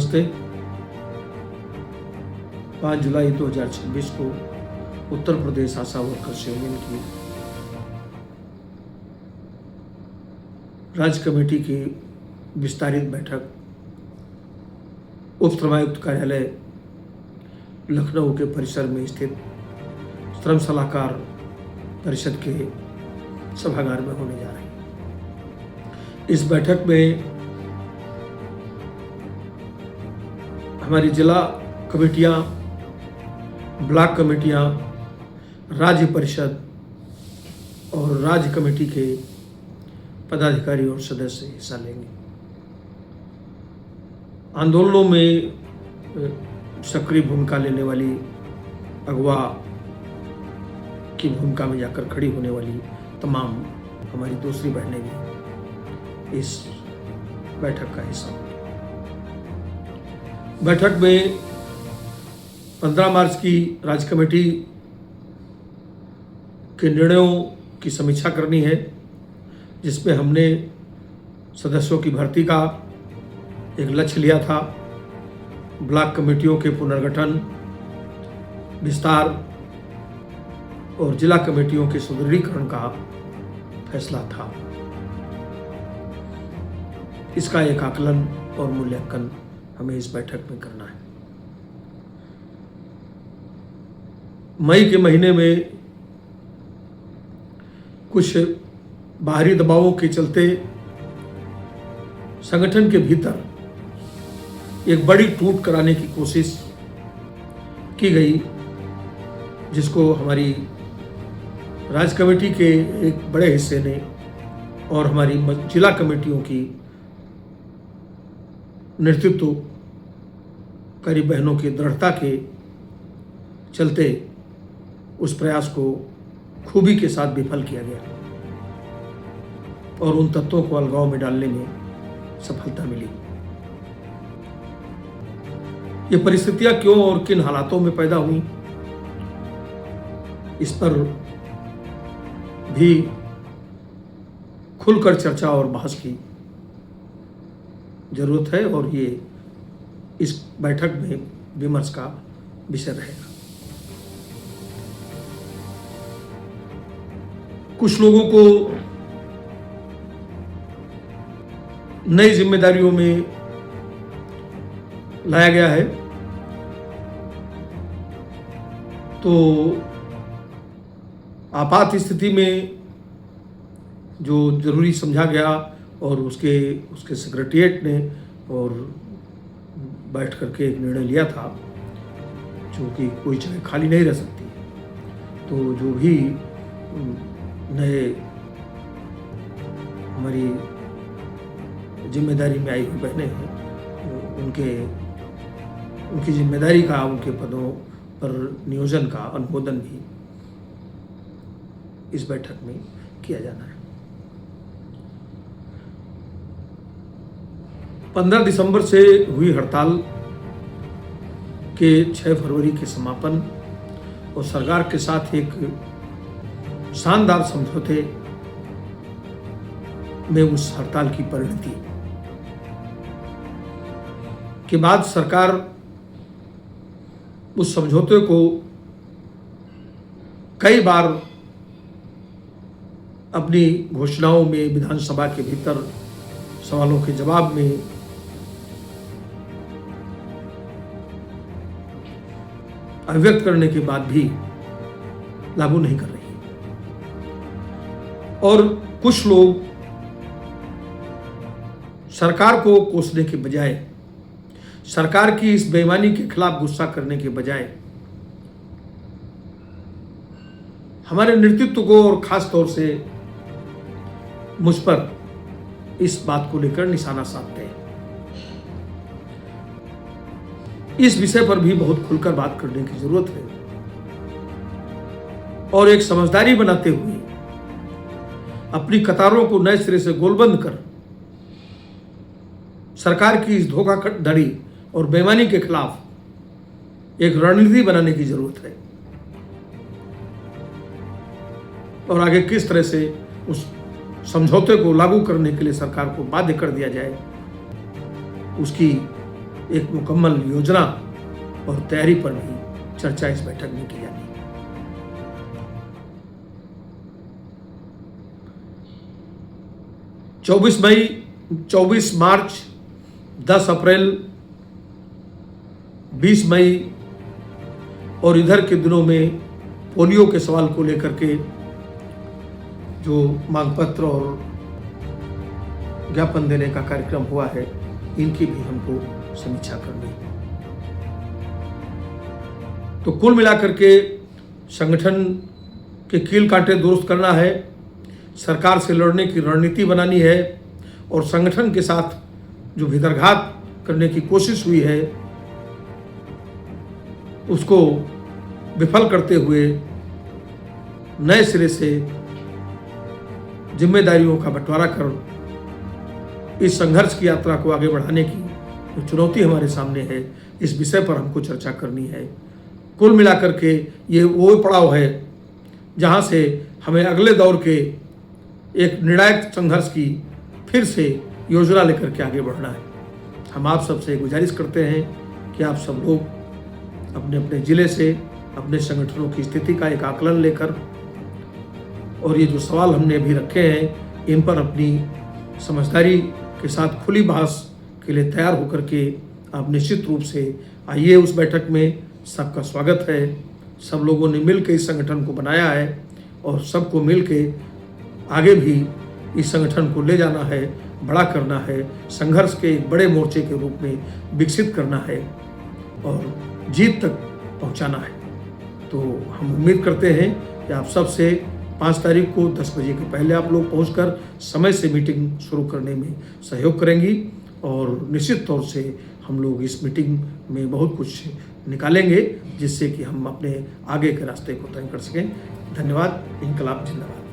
नमस्ते। 5 जुलाई 2026 को उत्तर प्रदेश आशा workers union की राज्य कमेटी की विस्तारित बैठक उप श्रमायुक्त कार्यालय लखनऊ के परिसर में स्थित श्रम सलाहकार परिषद के सभागार में होने जा रही है। इस बैठक में हमारी जिला कमेटियां, ब्लॉक कमेटियां, राज्य परिषद और राज्य कमेटी के पदाधिकारी और सदस्य हिस्सा लेंगे। आंदोलनों में सक्रिय भूमिका लेने वाली, अगवा की भूमिका में जाकर खड़ी होने वाली तमाम हमारी दूसरी बहनें भी इस बैठक का हिस्सा होंगी। बैठक में 15 मार्च की राज्य कमेटी के निर्णयों की समीक्षा करनी है, जिसमें हमने सदस्यों की भर्ती का एक लक्ष्य लिया था, ब्लॉक कमेटियों के पुनर्गठन, विस्तार और जिला कमेटियों के सुदृढ़ीकरण का फैसला था। इसका एक आकलन और मूल्यांकन हमें इस बैठक में करना है। मई के महीने में कुछ बाहरी दबावों के चलते संगठन के भीतर एक बड़ी टूट कराने की कोशिश की गई, जिसको हमारी राज्य कमेटी के एक बड़े हिस्से ने और हमारी जिला कमेटियों की नेतृत्वकारी बहनों की दृढ़ता के चलते उस प्रयास को खूबी के साथ विफल किया गया और उन तत्वों को अलगाव में डालने में सफलता मिली। ये परिस्थितियां क्यों और किन हालातों में पैदा हुई, इस पर भी खुलकर चर्चा और बहस की जरूरत है और ये इस बैठक में विमर्श का विषय रहेगा। कुछ लोगों को नई जिम्मेदारियों में लाया गया है, तो आपात स्थिति में जो जरूरी समझा गया और उसके सेक्रेटरिएट ने और बैठ करके एक निर्णय लिया था, क्योंकि कोई जगह खाली नहीं रह सकती, तो जो भी नए हमारी जिम्मेदारी में आई हुई बहनें हैं, उनकी जिम्मेदारी का, उनके पदों पर नियोजन का अनुमोदन भी इस बैठक में किया जाना है। 15 दिसंबर से हुई हड़ताल के 6 फरवरी के समापन और सरकार के साथ एक शानदार समझौते में उस हड़ताल की परिणति के बाद सरकार उस समझौते को कई बार अपनी घोषणाओं में, विधानसभा के भीतर सवालों के जवाब में अभिव्यक्त करने के बाद भी लागू नहीं कर रही है। और कुछ लोग सरकार को कोसने के बजाय, सरकार की इस बेईमानी के खिलाफ गुस्सा करने के बजाय हमारे नेतृत्व को और खास तौर से मुझ पर इस बात को लेकर निशाना साधते हैं। इस विषय पर भी बहुत खुलकर बात करने की जरूरत है और एक समझदारी बनाते हुए अपनी कतारों को नए सिरे से गोलबंद कर सरकार की इस धोखाधड़ी और बेईमानी के खिलाफ एक रणनीति बनाने की जरूरत है और आगे किस तरह से उस समझौते को लागू करने के लिए सरकार को बाध्य कर दिया जाए, एक मुकम्मल योजना और तैयारी पर भी चर्चा इस बैठक में की जानी है। 24 मार्च, 10 अप्रैल, 20 मई और इधर के दिनों में पोलियो के सवाल को लेकर के जो मांग पत्र और ज्ञापन देने का कार्यक्रम हुआ है, इनकी भी हमको समीक्षा करनी है। तो कुल मिलाकर के संगठन के कील कांटे दुरुस्त करना है, सरकार से लड़ने की रणनीति बनानी है और संगठन के साथ जो भितरघात करने की कोशिश हुई है उसको विफल करते हुए नए सिरे से जिम्मेदारियों का बंटवारा कर इस संघर्ष की यात्रा को आगे बढ़ाने की जो चुनौती हमारे सामने है, इस विषय पर हमको चर्चा करनी है। कुल मिलाकर के ये वो पड़ाव है जहाँ से हमें अगले दौर के एक निर्णायक संघर्ष की फिर से योजना लेकर के आगे बढ़ना है। हम आप सबसे गुजारिश करते हैं कि आप सब लोग अपने अपने ज़िले से अपने संगठनों की स्थिति का एक आकलन लेकर और ये जो सवाल हमने अभी रखे हैं इन पर अपनी समझदारी के साथ खुली बहस के लिए तैयार होकर के आप निश्चित रूप से आइए। उस बैठक में सबका स्वागत है। सब लोगों ने मिल के इस संगठन को बनाया है और सबको मिल के आगे भी इस संगठन को ले जाना है, बड़ा करना है, संघर्ष के एक बड़े मोर्चे के रूप में विकसित करना है और जीत तक पहुंचाना है। तो हम उम्मीद करते हैं कि आप सबसे 5 तारीख को 10 बजे के पहले आप लोग पहुंचकर समय से मीटिंग शुरू करने में सहयोग करेंगी और निश्चित तौर से हम लोग इस मीटिंग में बहुत कुछ निकालेंगे जिससे कि हम अपने आगे के रास्ते को तय कर सकें। धन्यवाद। इंकलाब जिंदाबाद।